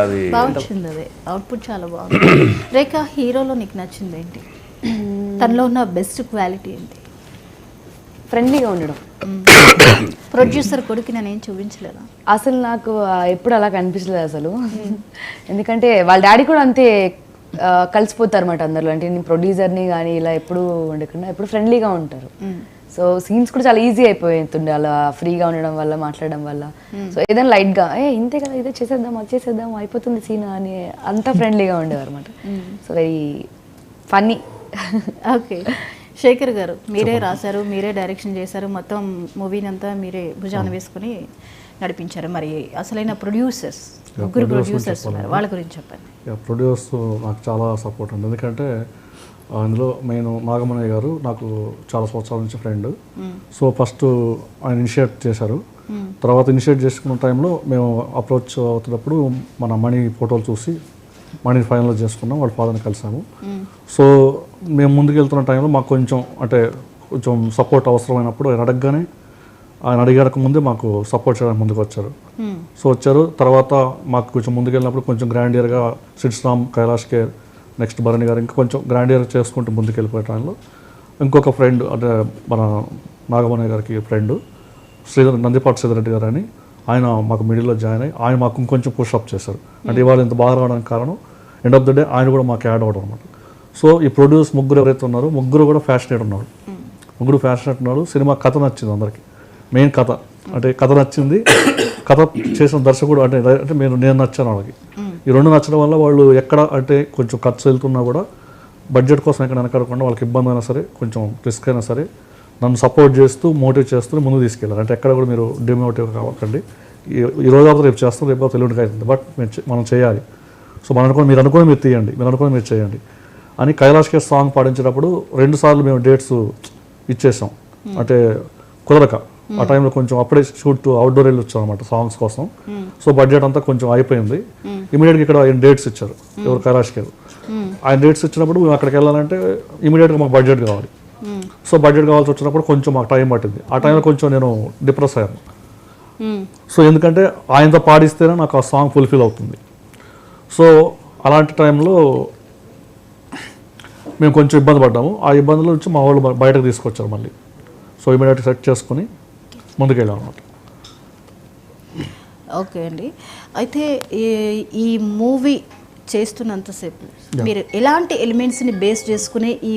అది బాగుంది, అది అవుట్పుట్ చాలా బాగుంది. రేఖ, హీరోలో నీకు నచ్చింది ఏంటి? తనలో ఉన్న బెస్ట్ క్వాలిటీ ఏంటి? ఫ్రెండ్లీగా ఉండడం. ప్రొడ్యూసర్ కొడుకు నేను ఏం చూపించలేదా? అసలు నాకు ఎప్పుడు అలా కనిపించలేదు అసలు. ఎందుకంటే వాళ్ళ డాడీ కూడా అంతే కలిసిపోతారు అన్నమాట అందరిలో. అంటే నేను ప్రొడ్యూసర్ని కానీ ఇలా ఎప్పుడు ఉండకుండా ఎప్పుడు ఫ్రెండ్లీగా ఉంటారు. సో సీన్స్ కూడా చాలా ఈజీ అయిపోతుండే అలా ఫ్రీగా ఉండడం వల్ల, మాట్లాడడం వల్ల. సో ఏదైనా లైట్గా ఇంతే కదా, ఇదే చేసేద్దాం, అది చేసేద్దాం, అయిపోతుంది సీన్ అని అంతా ఫ్రెండ్లీగా ఉండేవారు అనమాట. So very funny. Okay, Shekhar garu, మీరే రాశారు, మీరే డైరెక్షన్ చేశారు, మొత్తం మూవీని అంతా మీరే భుజాన వేసుకుని నడిపించారు. మరి అసలైన ప్రొడ్యూసర్స్, ముగ్గురు ప్రొడ్యూసర్స్ ఉన్నారు, వాళ్ళ గురించి చెప్పండి. ప్రొడ్యూసర్స్ నాకు చాలా సపోర్ట్ ఉంది. ఎందుకంటే అందులో మెయిన్ నాగమణయ్య గారు నాకు చాలా సంవత్సరాల నుంచి ఫ్రెండ్. సో ఫస్ట్ ఆయన ఇనిషియేట్ చేశారు. తర్వాత ఇనిషియేట్ చేసుకున్న టైంలో మేము అప్రోచ్ అవుతున్నప్పుడు మన మణి ఫోటోలు చూసి మణిని ఫైనల్ చేసుకున్నాం, వాళ్ళ ఫాదర్ని కలిసాము. సో మేము ముందుకు వెళ్తున్న టైంలో మాకు కొంచెం సపోర్ట్ అవసరమైనప్పుడు ఆయన అడగగానే, ఆయన అడిగక ముందే మాకు సపోర్ట్ చేయడానికి ముందుకు వచ్చారు. సో వచ్చారు. తర్వాత మాకు కొంచెం ముందుకు వెళ్ళినప్పుడు కొంచెం గ్రాండియర్గా సిడ్స్ రామ్, కైలాష్ కేర్, నెక్స్ట్ భరణి గారు ఇంకా కొంచెం గ్రాండియర్ చేసుకుంటూ ముందుకు వెళ్ళిపోయే టైంలో ఇంకొక ఫ్రెండ్, అంటే మన నాగమణయ్య గారికి ఫ్రెండ్ నందిపాటి శ్రీధరెడ్డి గారు అని, ఆయన మాకు మిడిల్లో జాయిన్ అయ్యి ఆయన మాకు ఇంకొంచెం పుషప్ చేశారు. అంటే ఇవాళ ఇంత బాగా రావడానికి కారణం ఎండ్ ఆఫ్ ద డే ఆయన కూడా మాకు యాడ్ అవ్వడం అనమాట. సో ఈ ప్రొడ్యూస్ ముగ్గురు ఎవరైతే ఉన్నారో ముగ్గురు కూడా ఫ్యాషనేట్ ఉన్నారు. ముగ్గురు ఫ్యాషనేట్ ఉన్నారు. సినిమా కథ నచ్చింది అందరికీ. మెయిన్ కథ అంటే కథ నచ్చింది. కథ చేసిన దర్శకుడు అంటే నేను నచ్చాను వాళ్ళకి. ఈ రెండు నచ్చడం వల్ల వాళ్ళు ఎక్కడ అంటే కొంచెం ఖర్చు వెళ్తున్నా కూడా బడ్జెట్ కోసం ఎక్కడ వెనకాడకుండా వాళ్ళకి ఇబ్బంది అయినా సరే, కొంచెం రిస్క్ అయినా సరే నన్ను సపోర్ట్ చేస్తూ మోటివేట్ చేస్తూ ముందుకు తీసుకెళ్ళారు. అంటే ఎక్కడ కూడా మీరు డిమోటివ్ కావకండి, ఈ రోజు అవుతుంది రేపు చేస్తాం, రేపు ఎల్లుండికి అవుతుంది, బట్ మనం చేయాలి. సో మీరు అనుకుని మీరు తీయండి, మీరు అనుకుని మీరు చేయండి అని కైలాష్ కేర్ సాంగ్ పాడించేటప్పుడు 2 సార్లు మేము డేట్స్ ఇచ్చేసాం. అంటే కుదరక ఆ టైంలో కొంచెం అప్పుడే షూట్ అవుట్డోర్ వెళ్ళి వచ్చాం అనమాట సాంగ్స్ కోసం. సో బడ్జెట్ అంతా కొంచెం అయిపోయింది. ఇమీడియట్గా ఇక్కడ ఆయన డేట్స్ ఇచ్చారు, ఎవరు కైలాష్ కేర్. ఆయన డేట్స్ ఇచ్చినప్పుడు మేము అక్కడికి వెళ్ళాలంటే ఇమీడియట్గా మాకు బడ్జెట్ కావాలి. సో బడ్జెట్ కావాల్సి వచ్చినప్పుడు కొంచెం మాకు టైం పట్టింది. ఆ టైంలో కొంచెం నేను డిప్రెస్ అయ్యాను. సో ఎందుకంటే ఆయనతో పాడిస్తేనే నాకు ఆ సాంగ్ ఫుల్ఫిల్ అవుతుంది. సో అలాంటి టైంలో మేము కొంచెం ఇబ్బంది పడ్డాము. ఆ ఇబ్బందుల నుంచి మా వాళ్ళు బయటకు తీసుకొచ్చారు మళ్ళీ. సో ఇమీడియట్గా సెట్ చేసుకుని ముందుకెళ్ళాం అన్నమాట. ఓకే అండి, అయితే ఈ మూవీ చేస్తున్నంతసేపు మీరు ఎలాంటి ఎలిమెంట్స్ని బేస్ చేసుకుని ఈ